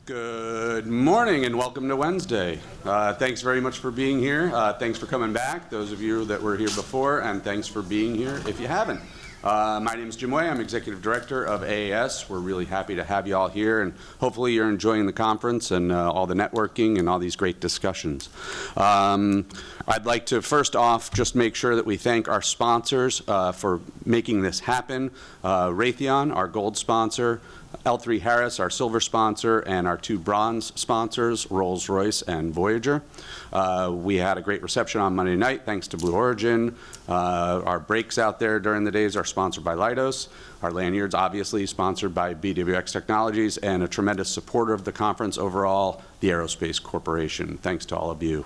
Good morning and welcome to Wednesday. Thanks very much for being here. Thanks for coming back, those of you that were here before, and thanks for being here if you haven't. My name is Jim Way. I'm Executive Director of AAS. We're really happy to have you all here, and hopefully you're enjoying the conference and all the networking and all these great discussions. I'd like to first off just make sure that we thank our sponsors for making this happen. Raytheon, our gold sponsor, L3 Harris, our silver sponsor, and our two bronze sponsors, Rolls-Royce and Voyager. We had a great reception on Monday night, thanks to Blue Origin. Our breaks out there during the days are sponsored by Leidos. Our lanyards, obviously, sponsored by BWX Technologies, and a tremendous supporter of the conference overall, the Aerospace Corporation. Thanks to all of you.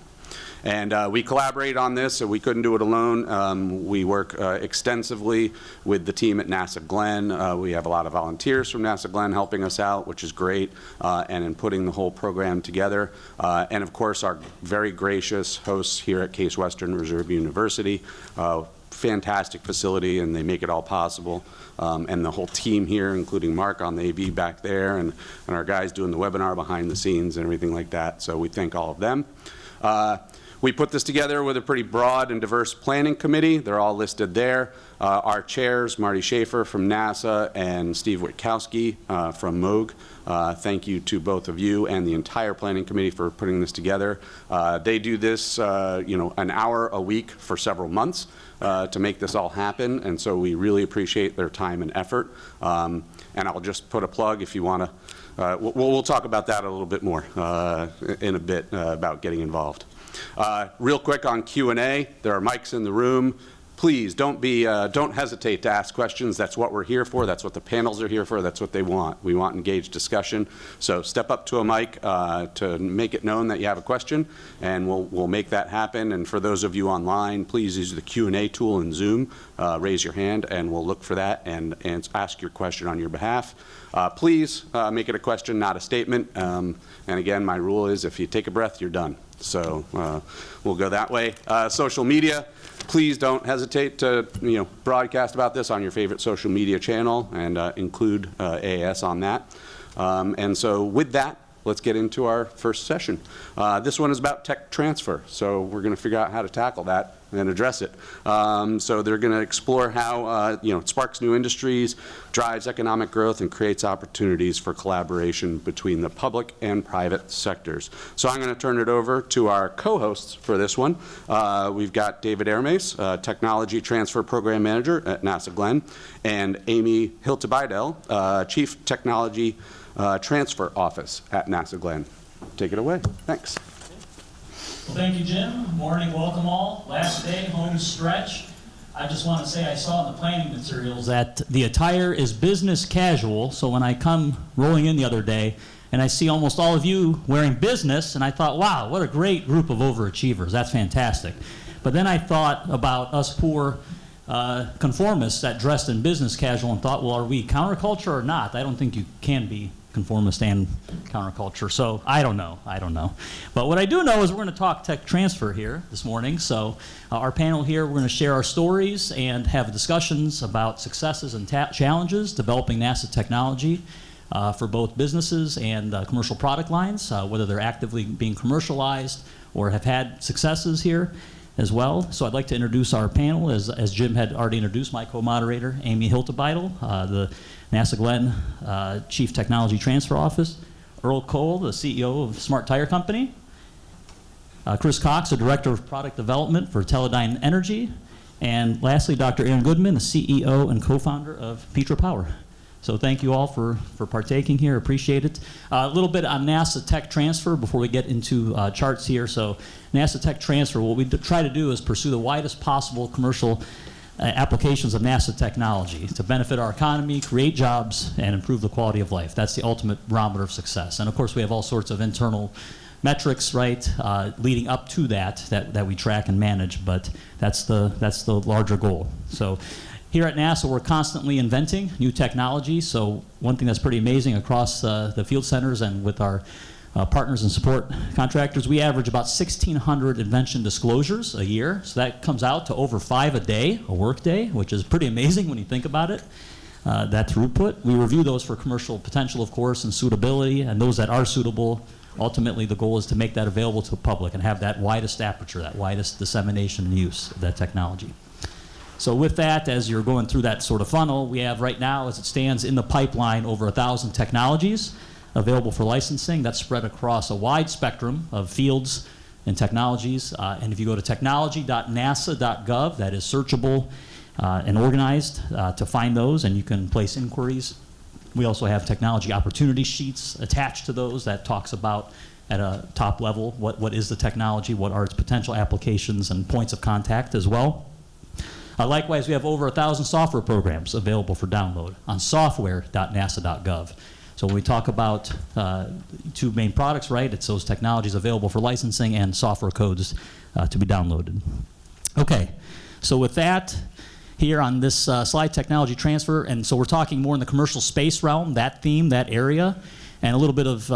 And we collaborate on this, so we couldn't do it alone. We work extensively with the team at NASA Glenn. We have a lot of volunteers from NASA Glenn helping us out, which is great, and in putting the whole program together. And of course, our very gracious hosts here at Case Western Reserve University. Fantastic facility, and they make it all possible. And the whole team here, including Mark on the AV back there, and our guys doing the webinar behind the scenes and everything like that. So we thank all of them. We put this together with a pretty broad and diverse planning committee. They're all listed there. Our chairs, Marty Schaefer from NASA and Steve Witkowski from Moog. Thank you to both of you and the entire planning committee for putting this together. They do this, an hour a week for several months to make this all happen, and so we really appreciate their time and effort. And I'll just put a plug if you want to. We'll talk about that a little bit more in a bit about getting involved. Real quick on Q&A, there are mics in the room. Please don't hesitate to ask questions. That's what we're here for. That's what the panels are here for. That's what they want. We want engaged discussion. So step up to a mic to make it known that you have a question, and we'll make that happen. And for those of you online, please use the Q&A tool in Zoom. Raise your hand, and we'll look for that and ask your question on your behalf. Please make it a question, not a statement. And again, my rule is if you take a breath, you're done. So we'll go that way. Social media, please don't hesitate to broadcast about this on your favorite social media channel and include AAS on that. And so with that, let's get into our first session. This one is about tech transfer, so we're going to figure out how to tackle that and address it. So they're going to explore how it sparks new industries, drives economic growth, and creates opportunities for collaboration between the public and private sectors. So I'm going to turn it over to our co-hosts for this one. We've got David Hermes, Technology Transfer Program Manager at NASA Glenn, and Amy Hiltebydel, Chief Technology Transfer Office at NASA Glenn. Take it away. Thanks. Well, thank you, Jim. Morning, welcome all. Last day, home stretch. I just want to say I saw in the planning materials that the attire is business casual, so when I come rolling in the other day and I see almost all of you wearing business, and I thought, wow, what a great group of overachievers. That's fantastic. But then I thought about us poor conformists that dressed in business casual and thought, well, are we counterculture or not? I don't think you can be conformist and counterculture, so I don't know. But what I do know is we're going to talk tech transfer here this morning. So our panel here, we're going to share our stories and have discussions about successes and challenges developing NASA technology for both businesses and commercial product lines, whether they're actively being commercialized or have had successes here as well. So I'd like to introduce our panel, as Jim had already introduced, my co-moderator, Amy Hiltebydel, the NASA Glenn Chief Technology Transfer Office, Earl Cole, the CEO of Smart Tire Company, Chris Cox, the Director of Product Development for Teledyne Energy, and lastly, Dr. Aaron Goodman, the CEO and co-founder of Petra Power. So thank you all for partaking here, appreciate it. A little bit on NASA Tech Transfer before we get into charts here. So NASA Tech Transfer, what we try to do is pursue the widest possible commercial applications of NASA technology to benefit our economy, create jobs, and improve the quality of life. That's the ultimate barometer of success. And of course, we have all sorts of internal metrics, right, leading up to that we track and manage, but that's the larger goal. So here at NASA, we're constantly inventing new technology. So one thing that's pretty amazing across the field centers and with our partners and support contractors, we average about 1,600 invention disclosures a year. So that comes out to over 5 a day, a work day, which is pretty amazing when you think about it. that throughput. We review those for commercial potential, of course, and suitability, and those that are suitable, ultimately the goal is to make that available to the public and have that widest aperture, that widest dissemination and use of that technology. So with that, as you're going through that sort of funnel, we have right now, as it stands in the pipeline, over 1,000 technologies available for licensing. That's spread across a wide spectrum of fields and technologies. And if you go to technology.nasa.gov, that is searchable and organized to find those, and you can place inquiries. We also have technology opportunity sheets attached to those that talks about, at a top level, what is the technology, what are its potential applications and points of contact as well. Likewise, we have over 1,000 software programs available for download on software.nasa.gov. So when we talk about two main products, right, it's those technologies available for licensing and software codes to be downloaded. Okay, so with that, here on this slide, technology transfer, and so we're talking more in the commercial space realm, that theme, that area, and a little bit of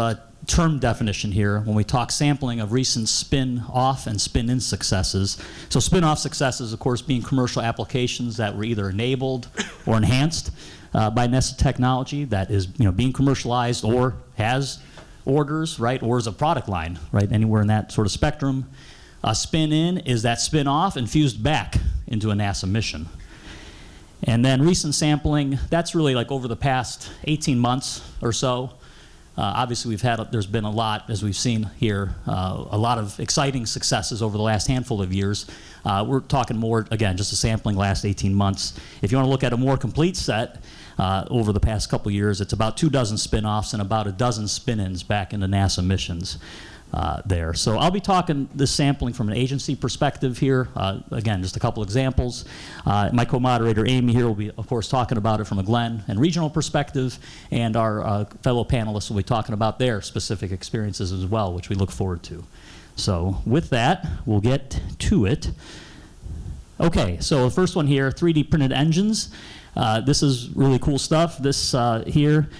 term definition here when we talk sampling of recent spin-off and spin-in successes. So spin-off successes, of course, being commercial applications that were either enabled or enhanced by NASA technology that is, being commercialized or has orders, right, or is a product line, right, anywhere in that sort of spectrum. Spin-in is that spin-off and fused back into a NASA mission. And then recent sampling, that's really like over the past 18 months or so. Obviously, there's been a lot, as we've seen here, a lot of exciting successes over the last handful of years. We're talking more, again, just a sampling last 18 months. If you want to look at a more complete set over the past couple years, it's about 24 spin-offs and about 12 spin-ins back into NASA missions there. So I'll be talking this sampling from an agency perspective here. Again, just a couple examples. My co-moderator Amy here will be, of course, talking about it from a Glenn and regional perspective, and our fellow panelists will be talking about their specific experiences as well, which we look forward to. So with that, we'll get to it. Okay, so the first one here, 3D printed engines. This is really cool stuff. This here,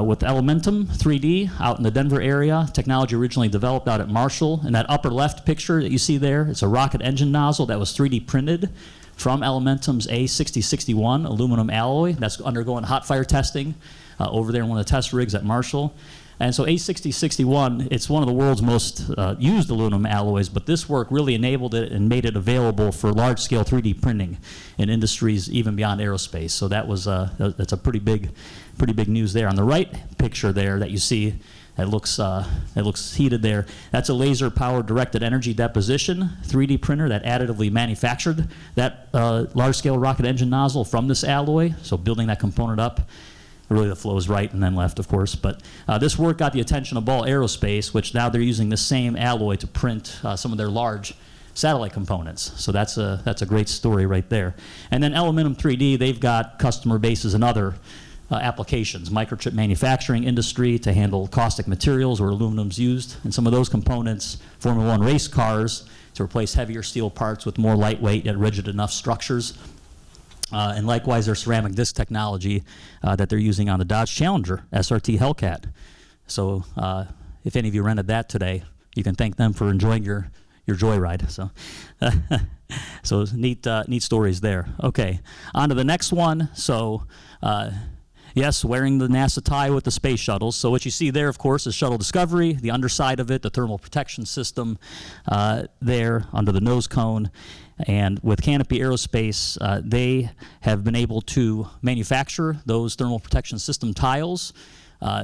with Elementum 3D out in the Denver area. Technology originally developed out at Marshall. In that upper left picture that you see there, it's a rocket engine nozzle that was 3D printed from Elementum's A6061 aluminum alloy that's undergoing hot fire testing over there in one of the test rigs at Marshall. And so A6061, it's one of the world's most used aluminum alloys, but this work really enabled it and made it available for large-scale 3D printing in industries even beyond aerospace. So that's a pretty big news there. On the right picture there that you see, it looks heated there. That's a laser-powered directed energy deposition 3D printer that additively manufactured that large-scale rocket engine nozzle from this alloy. So building that component up. Really, the flow is right and then left, of course. But this work got the attention of Ball Aerospace, which now they're using the same alloy to print some of their large satellite components. So that's a great story right there. And then Elementum 3D, they've got customer bases in other applications, microchip manufacturing industry to handle caustic materials where aluminum's used, and some of those components, Formula One race cars to replace heavier steel parts with more lightweight yet rigid enough structures. And likewise, their ceramic disc technology that they're using on the Dodge Challenger SRT Hellcat. So if any of you rented that today, you can thank them for enjoying your joyride. So, so neat stories there. Okay, on to the next one. So yes, wearing the NASA tie with the space shuttles. So what you see there, of course, is Shuttle Discovery, the underside of it, the thermal protection system there under the nose cone. And with Canopy Aerospace, they have been able to manufacture those thermal protection system tiles,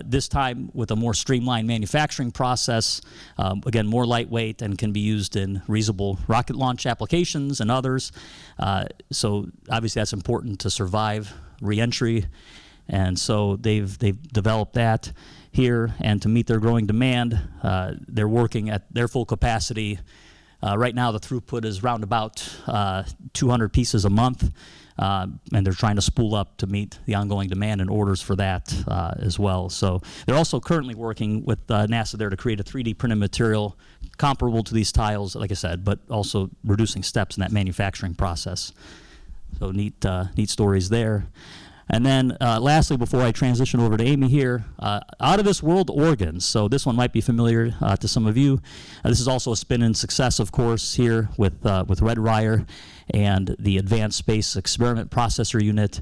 this time with a more streamlined manufacturing process, again, more lightweight and can be used in reusable rocket launch applications and others. So obviously that's important to survive re-entry. And so they've developed that here, and to meet their growing demand, they're working at their full capacity. Right now, the throughput is round about 200 pieces a month, and they're trying to spool up to meet the ongoing demand and orders for that as well. So they're also currently working with NASA there to create a 3D printed material comparable to these tiles, like I said, but also reducing steps in that manufacturing process. So neat stories there. And then lastly, before I transition over to Amy here, out of this world organs. So this one might be familiar to some of you. This is also a spin-in success, of course, here with Redwire and the Advanced Space Experiment Processor Unit.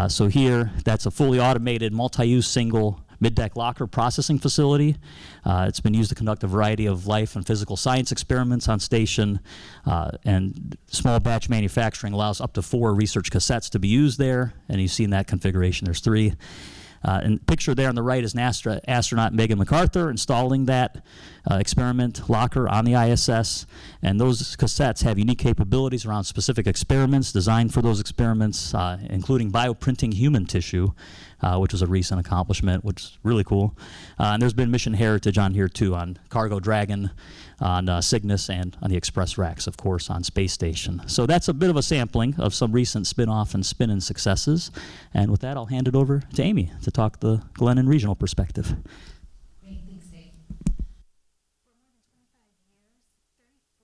So here, that's a fully automated, multi-use, single mid-deck locker processing facility. It's been used to conduct a variety of life and physical science experiments on station, and small batch manufacturing allows up to 4 research cassettes to be used there, and you've seen that configuration, there's 3. And picture there on the right is NASA astronaut Megan MacArthur installing that experiment locker on the ISS. And those cassettes have unique capabilities around specific experiments designed for those experiments, including bioprinting human tissue, which was a recent accomplishment, which is really cool. And there's been mission heritage on here too, on Cargo Dragon, on Cygnus, and on the Express Racks, of course, on Space Station. So that's a bit of a sampling of some recent spin-off and spin-in successes. And with that, I'll hand it over to Amy to talk the Glennon regional perspective. Great, thanks, Dave.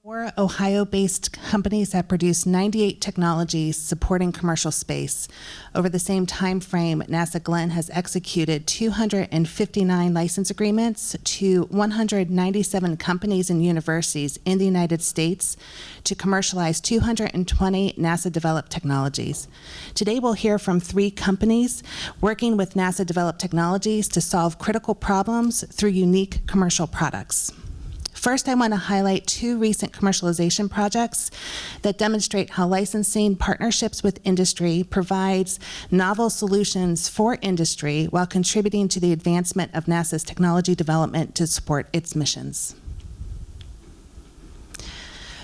For Ohio-based companies that produce 98 technologies supporting commercial space. Over the same time frame, NASA Glenn has executed 259 license agreements to 197 companies and universities in the United States to commercialize 220 NASA-developed technologies. Today, we'll hear from 3 companies working with NASA-developed technologies to solve critical problems through unique commercial products. First, I want to highlight 2 recent commercialization projects that demonstrate how licensing partnerships with industry provides novel solutions for industry while contributing to the advancement of NASA's technology development to support its missions.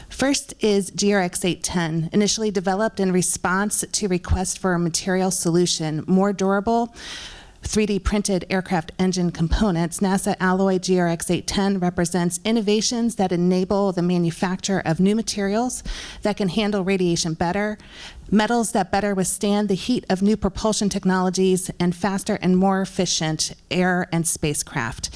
First is GRX-810, initially developed in response to requests for a material solution more durable, 3D printed aircraft engine components. NASA Alloy GRX-810 represents innovations that enable the manufacture of new materials that can handle radiation better, metals that better withstand the heat of new propulsion technologies, and faster and more efficient air and spacecraft.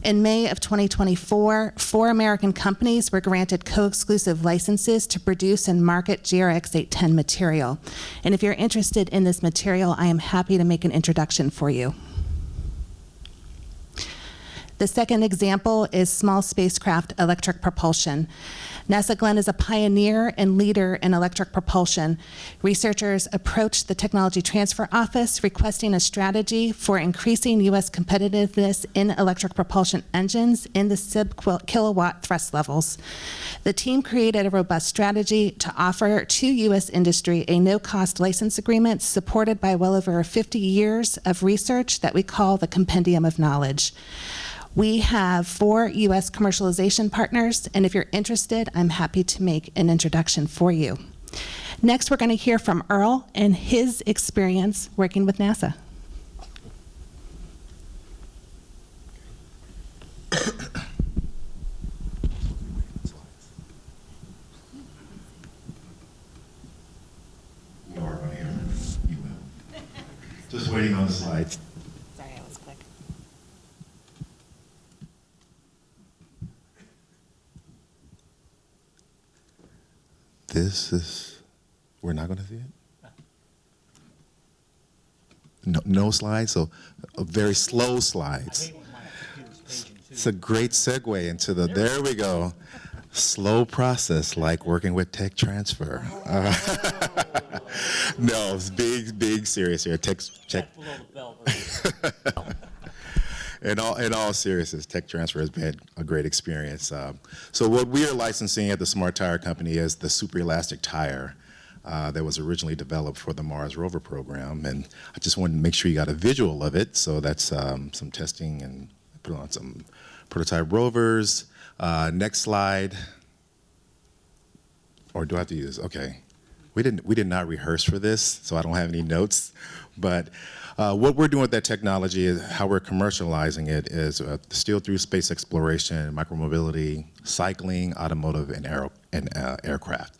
In May of 2024, 4 American companies were granted co-exclusive licenses to produce and market GRX-810 material. And if you're interested in this material, I am happy to make an introduction for you. The second example is small spacecraft electric propulsion. NASA Glenn is a pioneer and leader in electric propulsion. Researchers approached the Technology Transfer Office requesting a strategy for increasing U.S. competitiveness in electric propulsion engines in the sub-kilowatt thrust levels. The team created a robust strategy to offer to U.S. industry a no-cost license agreement supported by well over 50 years of research that we call the Compendium of Knowledge. We have 4 U.S. commercialization partners, and if you're interested, I'm happy to make an introduction for you. Next, we're going to hear from Earl and his experience working with NASA. You are going to hear it. You will. Just waiting on the slides. Sorry, I was quick. This is, we're not going to see it? No slides, so very slow slides. It's a great segue into the, there we go, slow process like working with tech transfer. No, it's big, serious here. Tech. In all seriousness, tech transfer has been a great experience. So what we are licensing at the Smart Tire Company is the super elastic tire that was originally developed for the Mars rover program. And I just wanted to make sure you got a visual of it. So that's some testing and put on some prototype rovers. Next slide. Or do I have to use? Okay. We did not rehearse for this, so I don't have any notes. But what we're doing with that technology is how we're commercializing it is still through space exploration, micromobility, cycling, automotive, and aircraft.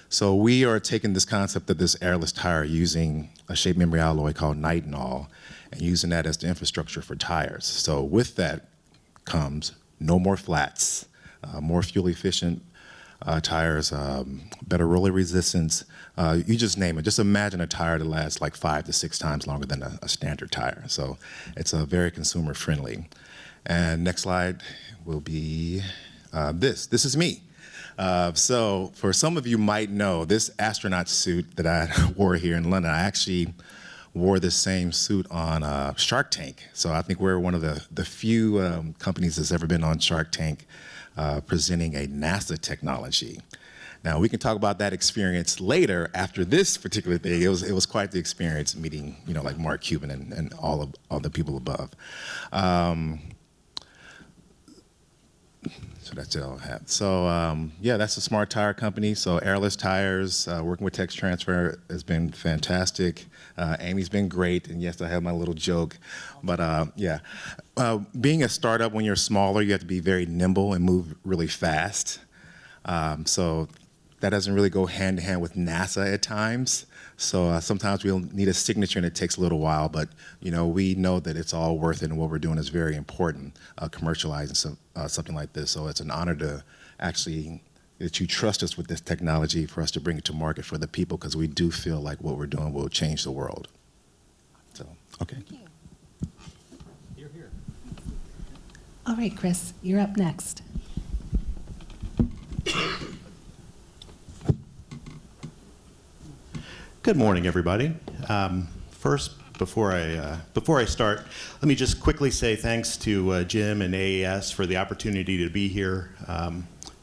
So we are taking this concept of this airless tire using a shape memory alloy called nitinol and using that as the infrastructure for tires. So with that comes no more flats, more fuel efficient tires, better roller resistance. You just name it. Just imagine a tire that lasts like 5 to 6 times longer than a standard tire. So it's very consumer friendly. And next slide will be this. This is me. So for some of you might know, this astronaut suit that I wore here in London, I actually wore this same suit on Shark Tank. So I think we're one of the few companies that's ever been on Shark Tank presenting a NASA technology. Now we can talk about that experience later after this particular thing. It was quite the experience meeting, like Mark Cuban and all the people above. So that's it I'll have. So yeah, that's a Smart Tire company. So Airless Tires, working with Tex Transfer has been fantastic. Amy's been great, and yes, I have my little joke. But yeah, being a startup, when you're smaller, you have to be very nimble and move really fast. So that doesn't really go hand in hand with NASA at times. So sometimes we'll need a signature and it takes a little while, but we know that it's all worth it and what we're doing is very important, commercializing something like this. So it's an honor to actually, that you trust us with this technology for us to bring it to market for the people, because we do feel like what we're doing will change the world. So, okay. Thank you. All right, Chris, you're up next. Good morning, everybody. First, before I start, let me just quickly say thanks to Jim and AES for the opportunity to be here,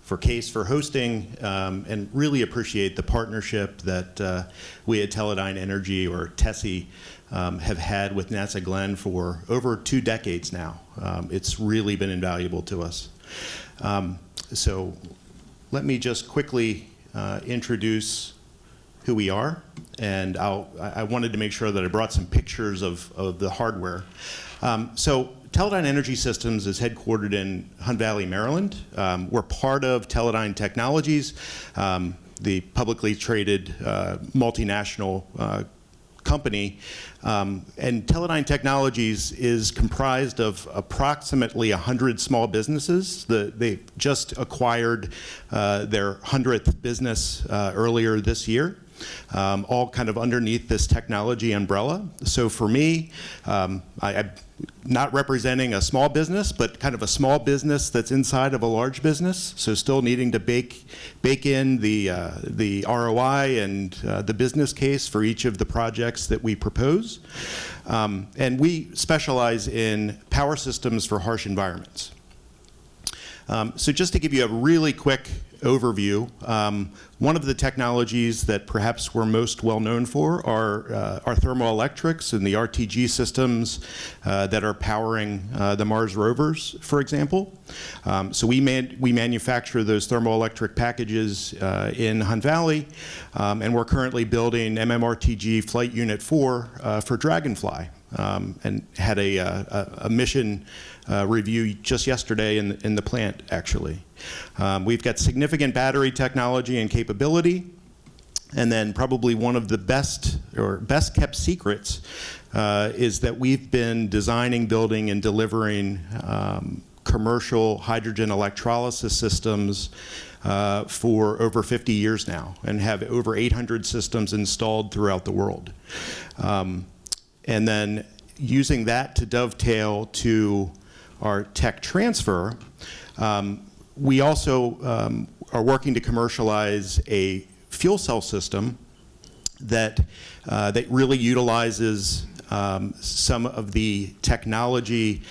for CASE for hosting, and really appreciate the partnership that we at Teledyne Energy, or TESI, have had with NASA Glenn for over 2 decades now. It's really been invaluable to us. So let me just quickly introduce who we are, and I wanted to make sure that I brought some pictures of the hardware. So Teledyne Energy Systems is headquartered in Hunt Valley, Maryland. We're part of Teledyne Technologies, the publicly traded multinational company. And Teledyne Technologies is comprised of approximately 100 small businesses. They just acquired their 100th business earlier this year. All kind of underneath this technology umbrella. So for me, I'm not representing a small business, but kind of a small business that's inside of a large business. So still needing to bake in the ROI and the business case for each of the projects that we propose. And we specialize in power systems for harsh environments. So just to give you a really quick overview, one of the technologies that perhaps we're most well known for are thermoelectrics and the RTG systems that are powering the Mars rovers, for example. So we manufacture those thermoelectric packages in Hunt Valley, and we're currently building MMRTG Flight Unit 4 for Dragonfly, and had a mission review just yesterday in the plant, actually. We've got significant battery technology and capability, and then probably one of the best kept secrets is that we've been designing, building, and delivering commercial hydrogen electrolysis systems for over 50 years now, and have over 800 systems installed throughout the world. And then using that to dovetail to our tech transfer, we also are working to commercialize a fuel cell system that really utilizes some of the technology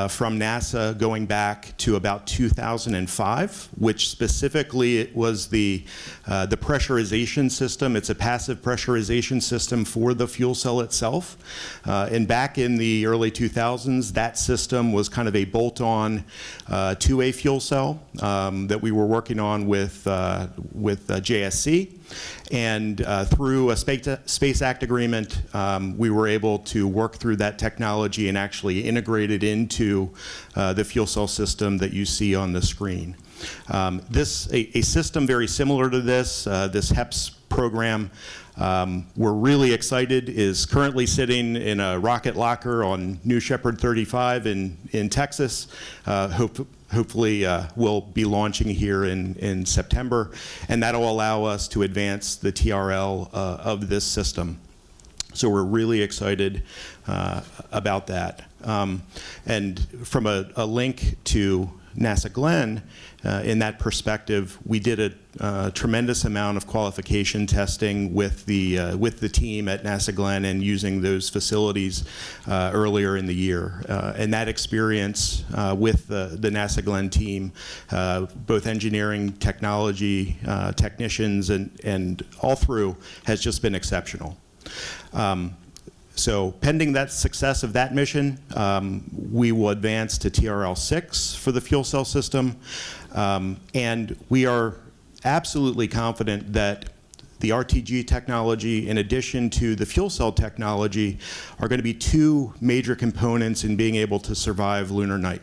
from NASA going back to about 2005, which specifically it was the pressurization system. It's a passive pressurization system for the fuel cell itself. And back in the early 2000s, that system was kind of a bolt-on to a fuel cell that we were working on with JSC. And through a Space Act agreement, we were able to work through that technology and actually integrate it into the fuel cell system that you see on the screen. A system very similar to this HEPS program We're really excited, is currently sitting in a rocket locker on New Shepard 35 in Texas. Hopefully we'll be launching here in September, and that'll allow us to advance the TRL of this system. So we're really excited about that. And from a link to NASA Glenn, in that perspective, we did a tremendous amount of qualification testing with the team at NASA Glenn and using those facilities earlier in the year. And that experience with the NASA Glenn team, both engineering, technology, technicians, and all through, has just been exceptional. So pending that success of that mission, we will advance to TRL-6 for the fuel cell system. And we are absolutely confident that the RTG technology, in addition to the fuel cell technology, are going to be two major components in being able to survive lunar night.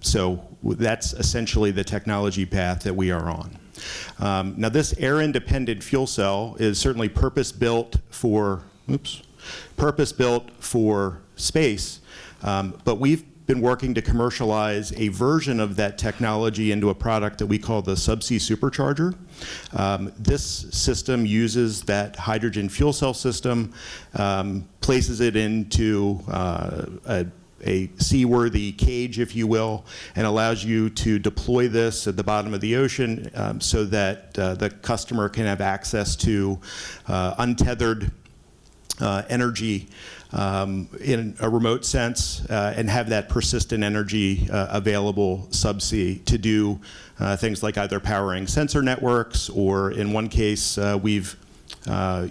So that's essentially the technology path that we are on. Now this air-independent fuel cell is certainly purpose-built for space, but we've been working to commercialize a version of that technology into a product that we call the Subsea Supercharger. This system uses that hydrogen fuel cell system, places it into a seaworthy cage, if you will, and allows you to deploy this at the bottom of the ocean so that the customer can have access to untethered energy in a remote sense and have that persistent energy available subsea to do things like either powering sensor networks, or in one case we've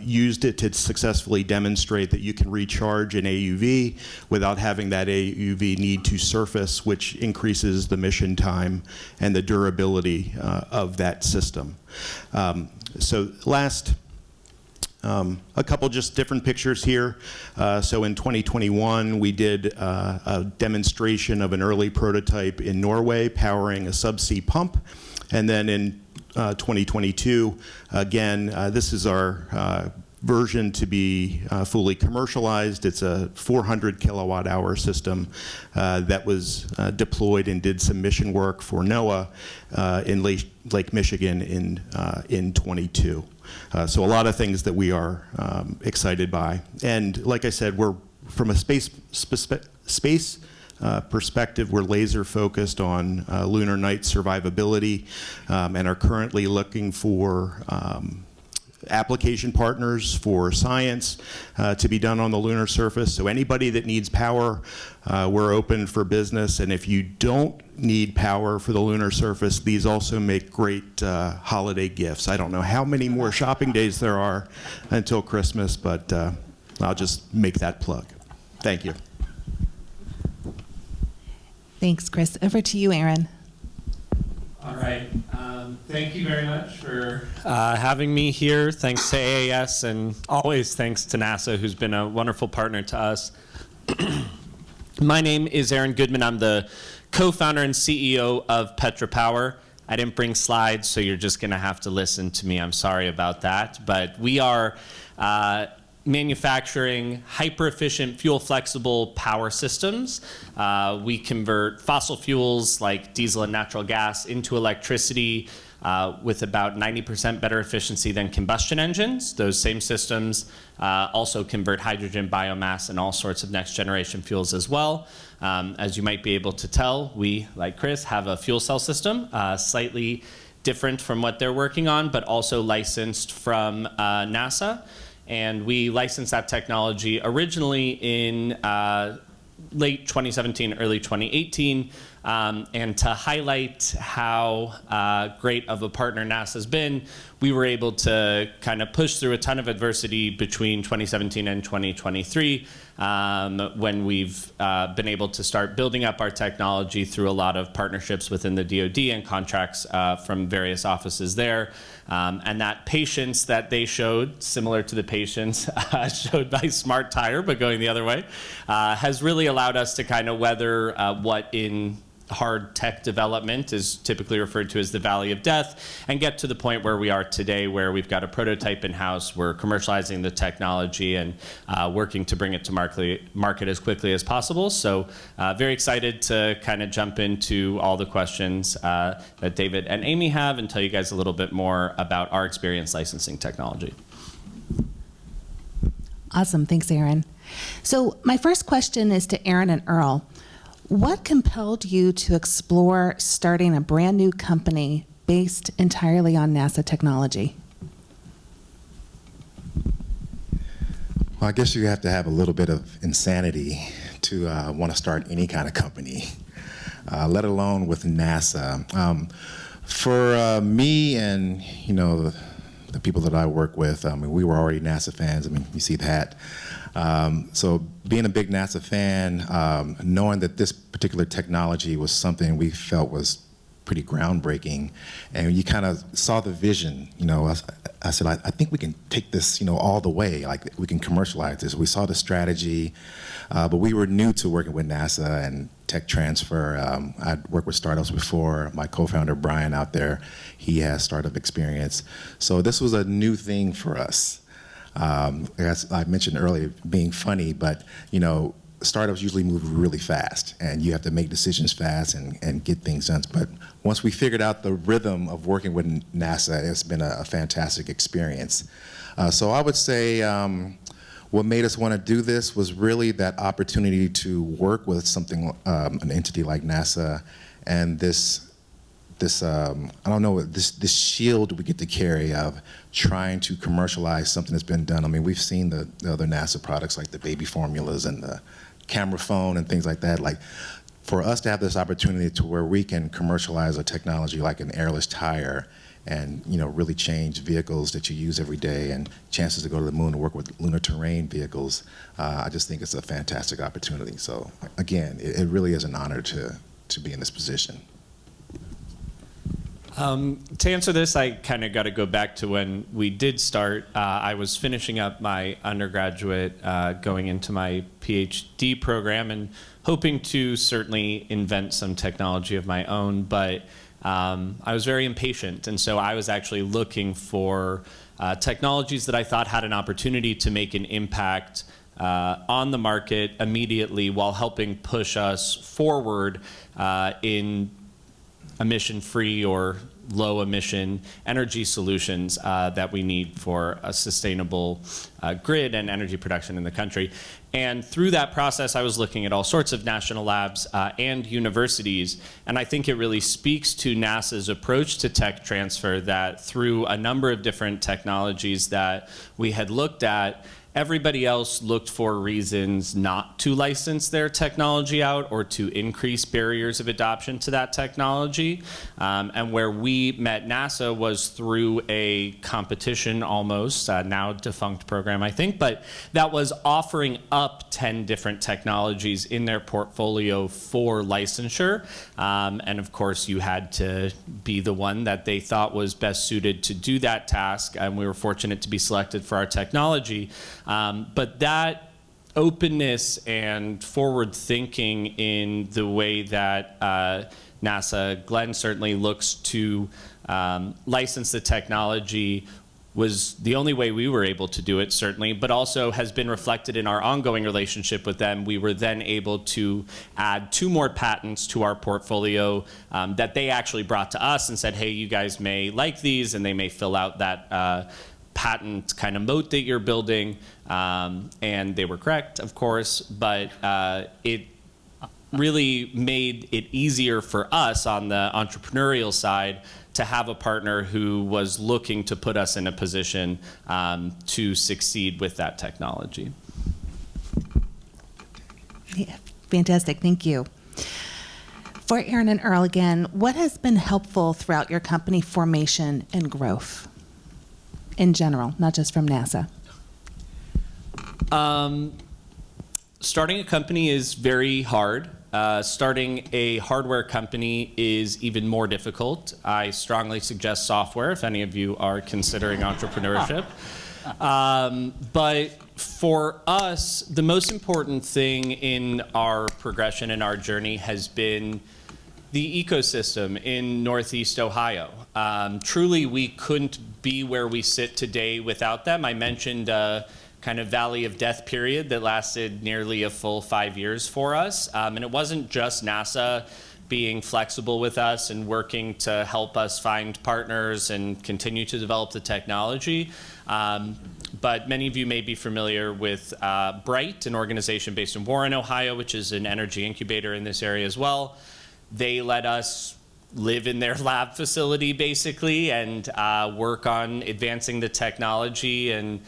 used it to successfully demonstrate that you can recharge an AUV without having that AUV need to surface, which increases the mission time and the durability of that system. So last, a couple just different pictures here. So in 2021, we did a demonstration of an early prototype in Norway powering a subsea pump. And then in 2022, again, this is our version to be fully commercialized. It's a 400 kilowatt hour system that was deployed and did some mission work for NOAA in Lake Michigan in 22. So a lot of things that we are excited by. And like I said, we're from a space perspective, we're laser focused on lunar night survivability and are currently looking for application partners for science to be done on the lunar surface. So anybody that needs power, we're open for business. And if you don't need power for the lunar surface, these also make great holiday gifts. I don't know how many more shopping days there are until Christmas, but I'll just make that plug. Thank you. Thanks, Chris. Over to you, Aaron. All right. Thank you very much for having me here. Thanks to AAS, and always thanks to NASA, who's been a wonderful partner to us. My name is Aaron Goodman. I'm the co-founder and CEO of Petra Power. I didn't bring slides, so you're just going to have to listen to me. I'm sorry about that. But we are manufacturing hyper-efficient, fuel-flexible power systems. We convert fossil fuels like diesel and natural gas into electricity with about 90% better efficiency than combustion engines. Those same systems also convert hydrogen, biomass, and all sorts of next-generation fuels as well. As you might be able to tell, we, like Chris, have a fuel cell system, slightly different from what they're working on, but also licensed from NASA. And we licensed that technology originally in late 2017, early 2018. And to highlight how great of a partner NASA's been, we were able to kind of push through a ton of adversity between 2017 and 2023 when we've been able to start building up our technology through a lot of partnerships within the DoD and contracts from various offices there. And that patience that they showed, similar to the patience showed by Smart Tire, but going the other way, has really allowed us to kind of weather what in hard tech development is typically referred to as the Valley of Death, and get to the point where we are today, where we've got a prototype in-house, we're commercializing the technology and working to bring it to market as quickly as possible. So very excited to kind of jump into all the questions that David and Amy have and tell you guys a little bit more about our experience licensing technology. Awesome. Thanks, Aaron. So my first question is to Aaron and Earl. What compelled you to explore starting a brand new company based entirely on NASA technology? Well, I guess you have to have a little bit of insanity to want to start any kind of company, let alone with NASA. For me and, the people that I work with, we were already NASA fans. You see that. So being a big NASA fan, knowing that this particular technology was something we felt was pretty groundbreaking, and you kind of saw the vision, I said, I think we can take this, all the way, like we can commercialize this. We saw the strategy, but we were new to working with NASA and tech transfer. I'd worked with startups before. My co-founder, Brian, out there, he has startup experience. So this was a new thing for us. As I mentioned earlier, being funny, but startups usually move really fast, and you have to make decisions fast and get things done. But once we figured out the rhythm of working with NASA, it's been a fantastic experience. So I would say what made us want to do this was really that opportunity to work with something, an entity like NASA, and this shield we get to carry of trying to commercialize something that's been done. We've seen the other NASA products like the baby formulas and the camera phone and things like that. Like, for us to have this opportunity to where we can commercialize a technology like an airless tire and really change vehicles that you use every day and chances to go to the moon and work with lunar terrain vehicles, I just think it's a fantastic opportunity. So again, it really is an honor to be in this position. To answer this, I kind of got to go back to when we did start. I was finishing up my undergraduate, going into my PhD program, and hoping to certainly invent some technology of my own, but I was very impatient, and so I was actually looking for technologies that I thought had an opportunity to make an impact on the market immediately while helping push us forward in emission-free or low-emission energy solutions that we need for a sustainable grid and energy production in the country. And through that process, I was looking at all sorts of national labs and universities, and I think it really speaks to NASA's approach to tech transfer that through a number of different technologies that we had looked at, everybody else looked for reasons not to license their technology out or to increase barriers of adoption to that technology. And where we met NASA was through a competition almost, now defunct program, I think, but that was offering up 10 different technologies in their portfolio for licensure. And of course, you had to be the one that they thought was best suited to do that task, and we were fortunate to be selected for our technology. But that openness and forward thinking in the way that NASA, Glenn certainly looks to license the technology was the only way we were able to do it, certainly, but also has been reflected in our ongoing relationship with them. We were then able to add 2 more patents to our portfolio that they actually brought to us and said, hey, you guys may like these, and they may fill out that patent kind of moat that you're building, and they were correct, of course, but it really made it easier for us on the entrepreneurial side to have a partner who was looking to put us in a position to succeed with that technology. Yeah, fantastic, thank you. For Aaron and Earl again, what has been helpful throughout your company formation and growth? In general, not just from NASA. Starting a company is very hard. Starting a hardware company is even more difficult. I strongly suggest software if any of you are considering entrepreneurship. But for us, the most important thing in our progression and our journey has been the ecosystem in Northeast Ohio. Truly, we couldn't be where we sit today without them. I mentioned kind of valley of death period that lasted nearly a full 5 years for us. And it wasn't just NASA being flexible with us and working to help us find partners and continue to develop the technology. But many of you may be familiar with Bright, an organization based in Warren, Ohio, which is an energy incubator in this area as well. They let us live in their lab facility, basically, and work on advancing the technology, and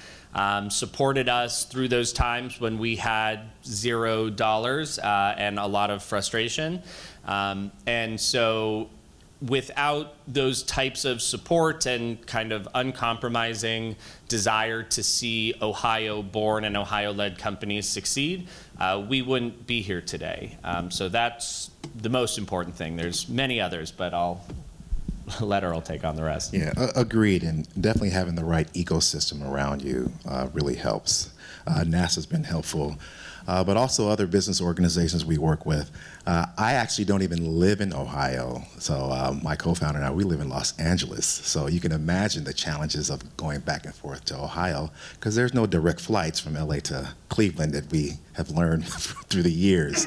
supported us through those times when we had $0 and a lot of frustration. And so without those types of support and kind of uncompromising desire to see Ohio-born and Ohio-led companies succeed, we wouldn't be here today. So that's the most important thing. There's many others, but I'll let Earl take on the rest. Yeah, agreed, and definitely having the right ecosystem around you really helps. NASA's been helpful, but also other business organizations we work with. I actually don't even live in Ohio, so my co-founder and I, we live in Los Angeles, so you can imagine the challenges of going back and forth to Ohio, because there's no direct flights from LA to Cleveland that we have learned through the years.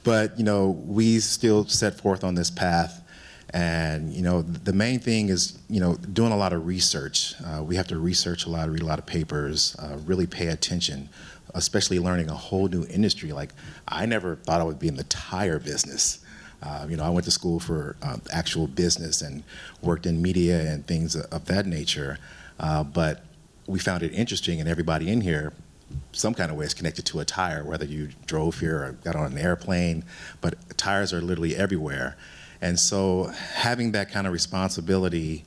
But, you know, we still set forth on this path. And, you know, the main thing is, you know, doing a lot of research. We have to research a lot, read a lot of papers, really pay attention, especially learning a whole new industry. Like, I never thought I would be in the tire business. You know, I went to school for actual business and worked in media and things of that nature. But we found it interesting, and everybody in here, some kind of way is connected to a tire, whether you drove here or got on an airplane, but tires are literally everywhere. And so having that kind of responsibility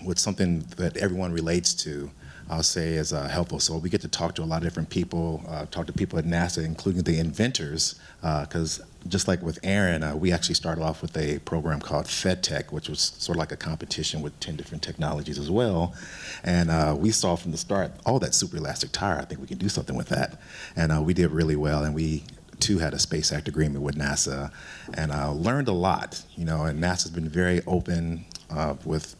with something that everyone relates to, I'll say is helpful. So we get to talk to a lot of different people, talk to people at NASA, including the inventors, because just like with Aaron, we actually started off with a program called FedTech, which was sort of like a competition with 10 different technologies as well. And we saw from the start, oh, that super elastic tire, I think we can do something with that. And we did really well, and we too had a Space Act agreement with NASA, and learned a lot, you know, and NASA's been very open with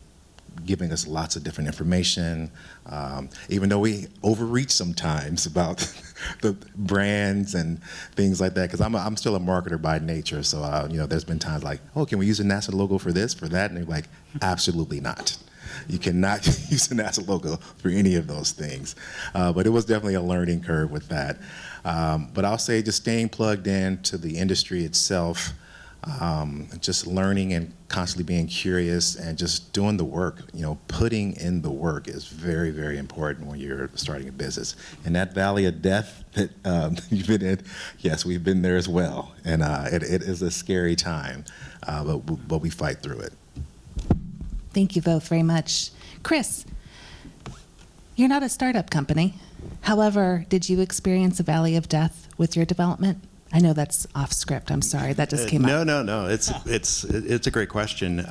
giving us lots of different information, even though we overreach sometimes about the brands and things like that, because I'm still a marketer by nature, so you know, there's been times like, oh, can we use a NASA logo for this, for that? And they're like, absolutely not. You cannot use the NASA logo for any of those things. But it was definitely a learning curve with that. But I'll say just staying plugged in to the industry itself, just learning and constantly being curious and just doing the work. You know, putting in the work is very, very important when you're starting a business. And that valley of death that you've been in, yes, we've been there as well. And it is a scary time, but we fight through it. Thank you both very much. Chris, you're not a startup company. However, did you experience a valley of death with your development? I know that's off script. I'm sorry. That just came up. No. It's a great question.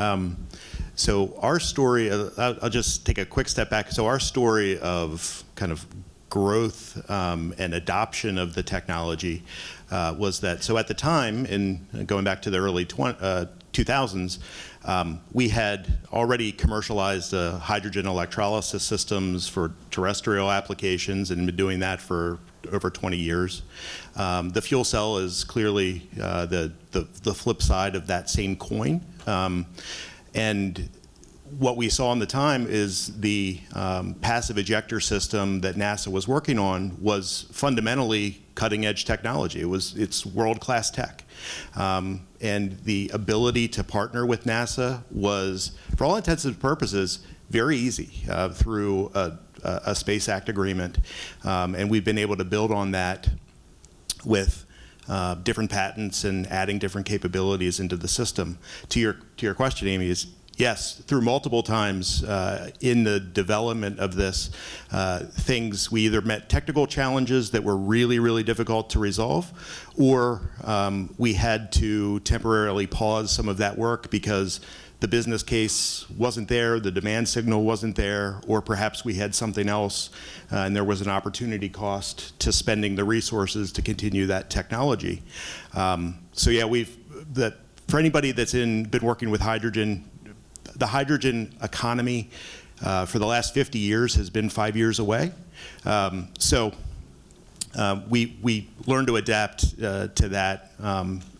So our story, I'll just take a quick step back. So our story of kind of growth and adoption of the technology was that, so at the time, in going back to the early 2000s, we had already commercialized hydrogen electrolysis systems for terrestrial applications and been doing that for over 20 years. The fuel cell is clearly the flip side of that same coin. And what we saw in the time is the passive ejector system that NASA was working on was fundamentally cutting edge technology. It's world-class tech. And the ability to partner with NASA was, for all intents and purposes, very easy through a Space Act agreement. And we've been able to build on that with different patents and adding different capabilities into the system. To your question, Amy, is yes, through multiple times in the development of this, we either met technical challenges that were really, really difficult to resolve, or we had to temporarily pause some of that work because the business case wasn't there, the demand signal wasn't there, or perhaps we had something else and there was an opportunity cost to spending the resources to continue that technology. So yeah, For anybody that's been working with hydrogen, the hydrogen economy for the last 50 years has been 5 years away. We learned to adapt to that,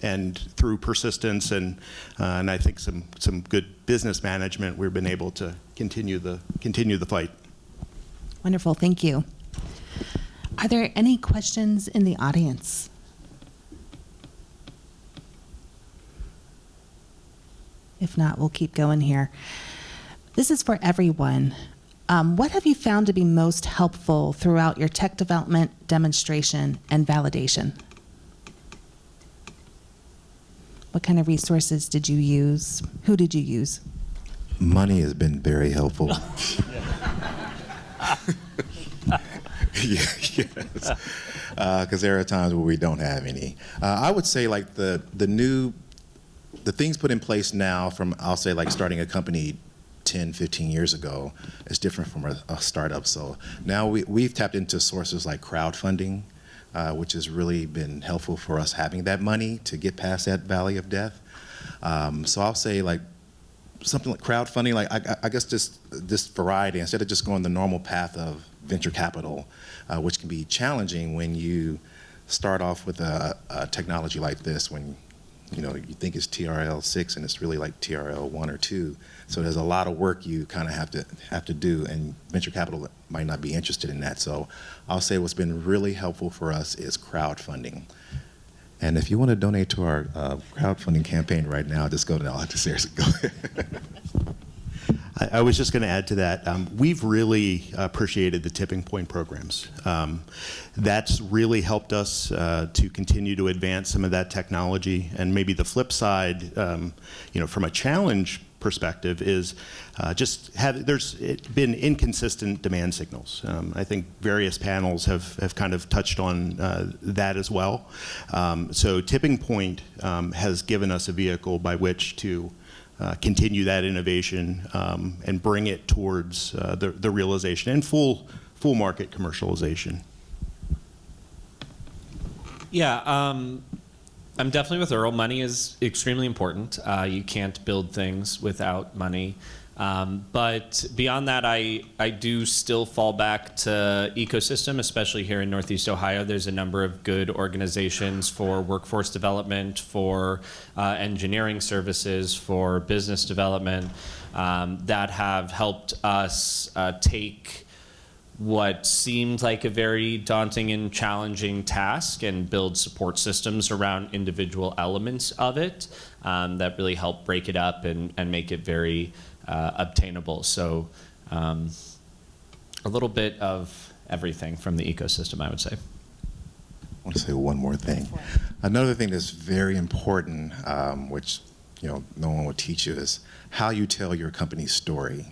and through persistence and I think some good business management, we've been able to continue the fight. Wonderful, thank you. Are there any questions in the audience? If not, we'll keep going here. This is for everyone. What have you found to be most helpful throughout your tech development, demonstration, and validation? What kind of resources did you use? Who did you use? Money has been very helpful. Yes, because there are times where we don't have any. I would say like the things put in place now from, I'll say like starting a company 10, 15 years ago is different from a startup. So now we've tapped into sources like crowdfunding, which has really been helpful for us having that money to get past that valley of death. So I'll say like something like crowdfunding, like I guess this variety, instead of just going the normal path of venture capital, which can be challenging when you start off with a technology like this, when you think it's TRL 6 and it's really like TRL 1 or 2. So there's a lot of work you kind of have to do, and venture capital might not be interested in that. So I'll say what's been really helpful for us is crowdfunding. And if you want to donate to our crowdfunding campaign right now, just go to go ahead. I was just going to add to that. We've really appreciated the tipping point programs. That's really helped us to continue to advance some of that technology. And maybe the flip side, from a challenge perspective, is there's been inconsistent demand signals. I think various panels have kind of touched on that as well. So tipping point has given us a vehicle by which to continue that innovation and bring it towards the realization and full market commercialization. Yeah, I'm definitely with Earl. Money is extremely important. You can't build things without money. But beyond that, I do still fall back to ecosystem, especially here in Northeast Ohio. There's a number of good organizations for workforce development, for engineering services, for business development that have helped us take what seemed like a very daunting and challenging task and build support systems around individual elements of it that really help break it up and make it very obtainable. So a little bit of everything from the ecosystem, I would say. I want to say one more thing. Another thing that's very important, which no one will teach you, is how you tell your company's story.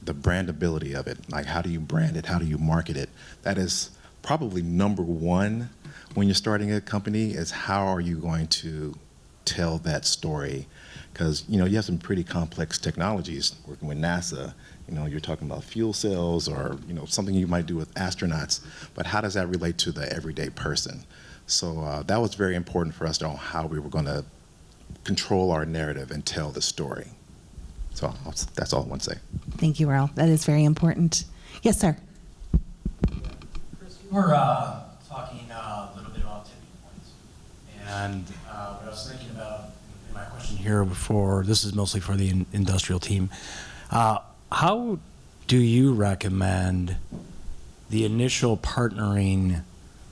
The brandability of it, like how do you brand it, how do you market it? That is probably number one when you're starting a company, is how are you going to tell that story? Because you have some pretty complex technologies working with NASA. You're talking about fuel cells or something you might do with astronauts, but how does that relate to the everyday person? So that was very important for us to know how we were going to control our narrative and tell the story. So that's all I want to say. Thank you, Earl. That is very important. Yes, sir. Chris, you were talking a little bit about tipping points. And what I was thinking about in my question here before, this is mostly for the industrial team. How do you recommend the initial partnering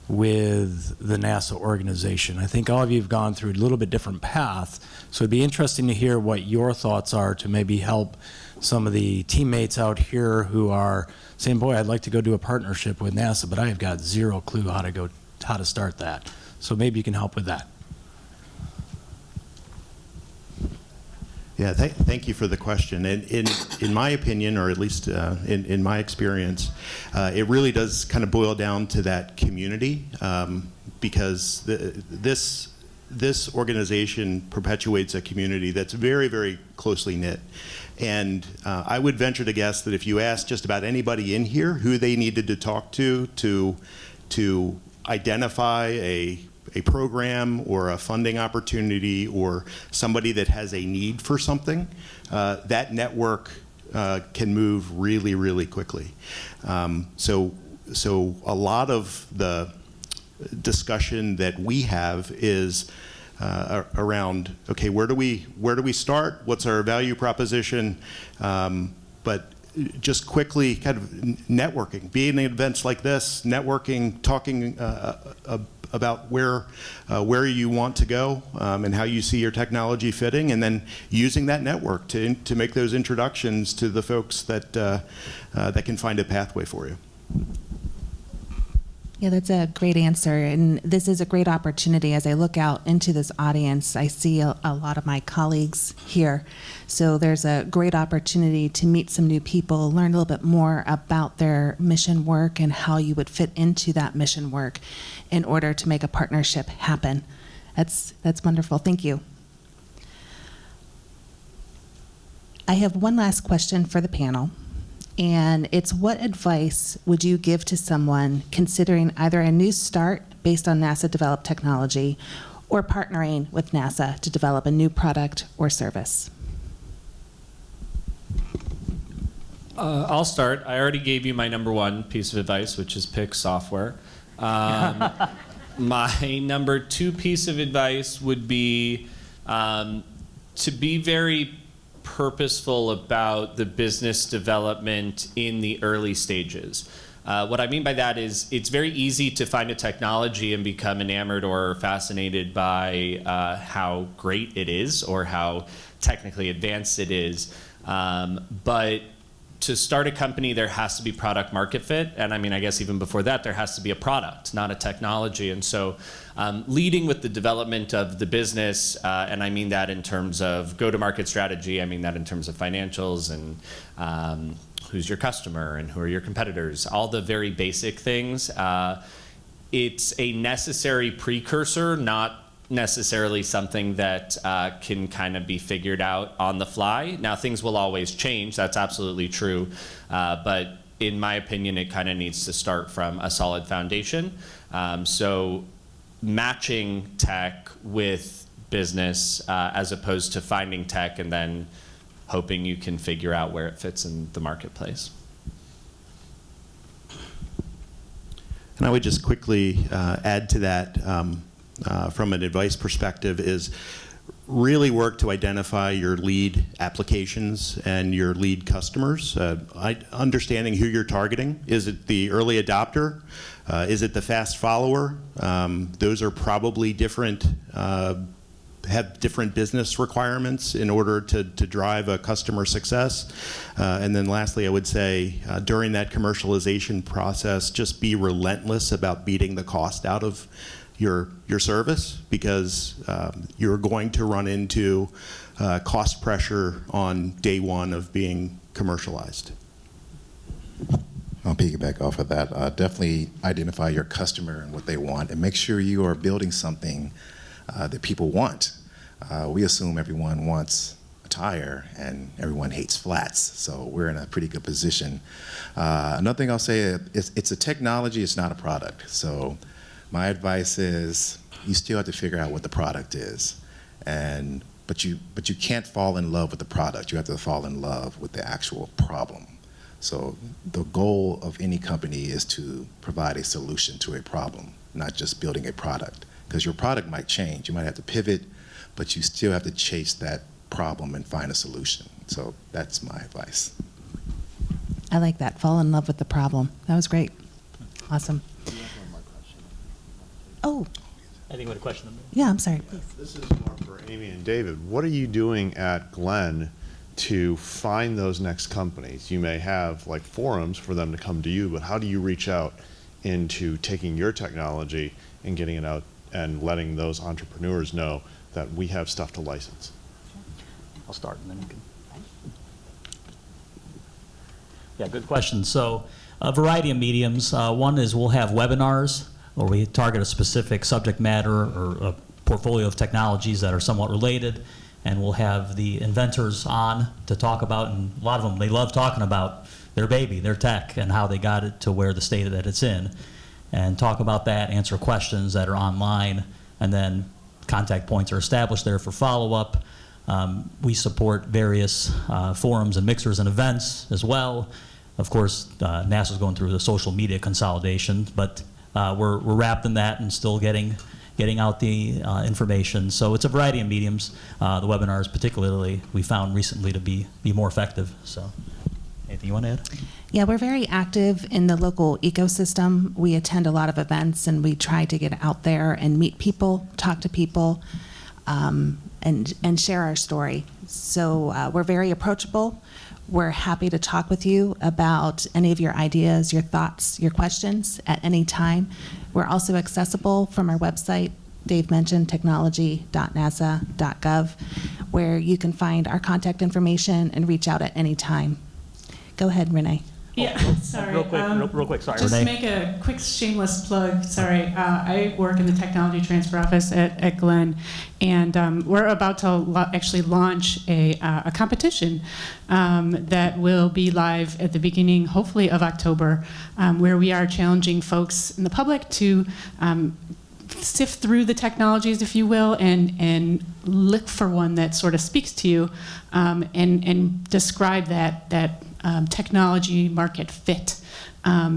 with the NASA organization? I think all of you have gone through a little bit different path, so it'd be interesting to hear what your thoughts are to maybe help some of the teammates out here who are saying, boy, I'd like to go do a partnership with NASA, but I have got zero clue how to start that. So maybe you can help with that. Yeah, thank you for the question. And in my opinion, or at least in my experience, it really does kind of boil down to that community, because this organization perpetuates a community that's very, very closely knit. And I would venture to guess that if you ask just about anybody in here who they needed to talk to identify a a program or a funding opportunity or somebody that has a need for something, that network can move really, really quickly. So a lot of the discussion that we have is around, okay, where do we start? What's our value proposition? But just quickly kind of networking, being in events like this, networking, talking about where you want to go and how you see your technology fitting, and then using that network to make those introductions to the folks that that can find a pathway for you. Yeah, that's a great answer. And this is a great opportunity. As I look out into this audience, I see a lot of my colleagues here. So there's a great opportunity to meet some new people, learn a little bit more about their mission work and how you would fit into that mission work in order to make a partnership happen. That's wonderful. Thank you. I have one last question for the panel. And it's, what advice would you give to someone considering either a new start based on NASA-developed technology or partnering with NASA to develop a new product or service? I'll start. I already gave you my number one piece of advice, which is pick software. My number two piece of advice would be to be very purposeful about the business development in the early stages. What I mean by that is it's very easy to find a technology and become enamored or fascinated by how great it is or how technically advanced it is. But to start a company, there has to be product market fit. And I mean, I guess even before that, there has to be a product, not a technology. And so leading with the development of the business, and I mean that in terms of go-to-market strategy, I mean that in terms of financials and who's your customer and who are your competitors, all the very basic things. It's a necessary precursor, not necessarily something that can kind of be figured out on the fly. Now, things will always change. That's absolutely true. But in my opinion, it kind of needs to start from a solid foundation. So matching tech with business as opposed to finding tech and then hoping you can figure out where it fits in the marketplace. And I would just quickly add to that from an advice perspective is really work to identify your lead applications and your lead customers. Understanding who you're targeting. Is it the early adopter? Is it the fast follower? Those are probably different, have different business requirements in order to drive a customer success. And then lastly, I would say during that commercialization process, just be relentless about beating the cost out of your service, because you're going to run into cost pressure on day one of being commercialized. I'll piggyback off of that. Definitely identify your customer and what they want, and make sure you are building something that people want. We assume everyone wants a tire and everyone hates flats, so we're in a pretty good position. Another thing I'll say, it's a technology, it's not a product. So my advice is you still have to figure out what the product is, but you can't fall in love with the product. You have to fall in love with the actual problem. So the goal of any company is to provide a solution to a problem, not just building a product, because your product might change. You might have to pivot, but you still have to chase that problem and find a solution. So that's my advice. I like that. Fall in love with the problem. That was great. Awesome. Oh, I think we had a question. yeah, I'm sorry. Please. This is more for Amy and David. What are you doing at Glenn to find those next companies? You may have like forums for them to come to you, but how do you reach out into taking your technology and getting it out and letting those entrepreneurs know that we have stuff to license? I'll start and then you can. Yeah, good question. So a variety of mediums. One is we'll have webinars where we target a specific subject matter or a portfolio of technologies that are somewhat related, and we'll have the inventors on to talk about, and a lot of them, they love talking about their baby, their tech, and how they got it to where the state that it's in, and talk about that, answer questions that are online, and then contact points are established there for follow-up. We support various forums and mixers and events as well. Of course, NASA's going through the social media consolidation, but we're wrapped in that and still getting out the information. So it's a variety of mediums. The webinars particularly we found recently to be more effective. So anything you want to add? Yeah, we're very active in the local ecosystem. We attend a lot of events and we try to get out there and meet people, talk to people, and share our story. So we're very approachable. We're happy to talk with you about any of your ideas, your thoughts, your questions at any time. We're also accessible from our website, Dave mentioned, technology.nasa.gov, where you can find our contact information and reach out at any time. Go ahead, Renee. Yeah, sorry. Real quick, sorry. Just Renee. make a quick shameless plug. Sorry, I work in the technology transfer office at Glenn, and we're about to actually launch a competition that will be live at the beginning, hopefully, of October, where we are challenging folks in the public to sift through the technologies, if you will, and look for one that sort of speaks to you, and describe that technology market fit,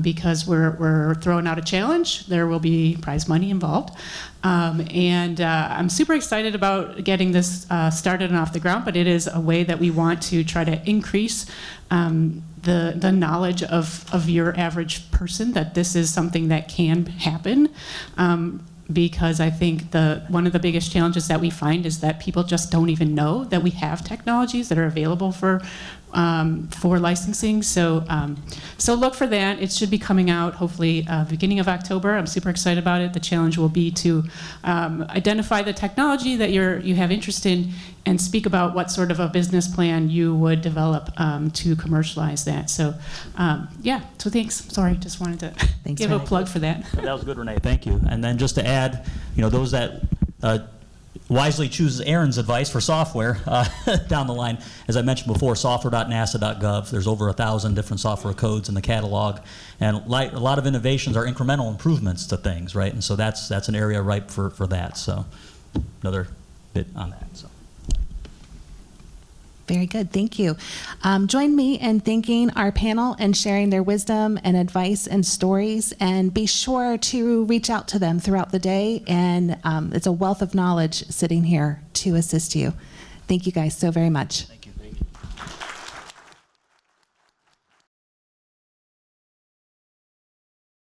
because we're throwing out a challenge. There will be prize money involved, and I'm super excited about getting this started and off the ground. But it is a way that we want to try to increase the knowledge of your average person that this is something that can happen. Because I think one of the biggest challenges that we find is that people just don't even know that we have technologies that are available for licensing. So look for that. It should be coming out hopefully beginning of October. I'm super excited about it. The challenge will be to identify the technology that you have interest in and speak about what sort of a business plan you would develop to commercialize that. So yeah, so thanks. Sorry, just wanted to Thanks, give a Renee. plug for that. That was good, Renee. Thank you. And then just to add, those that wisely choose Aaron's advice for software down the line, as I mentioned before, software.nasa.gov. There's over 1,000 different software codes in the catalog, and a lot of innovations are incremental improvements to things, right? And so that's an area ripe for that. So another bit on that. So. Very good, thank you. Join me in thanking our panel and sharing their wisdom and advice and stories, and be sure to reach out to them throughout the day, and it's a wealth of knowledge sitting here to assist you. Thank you guys so very much.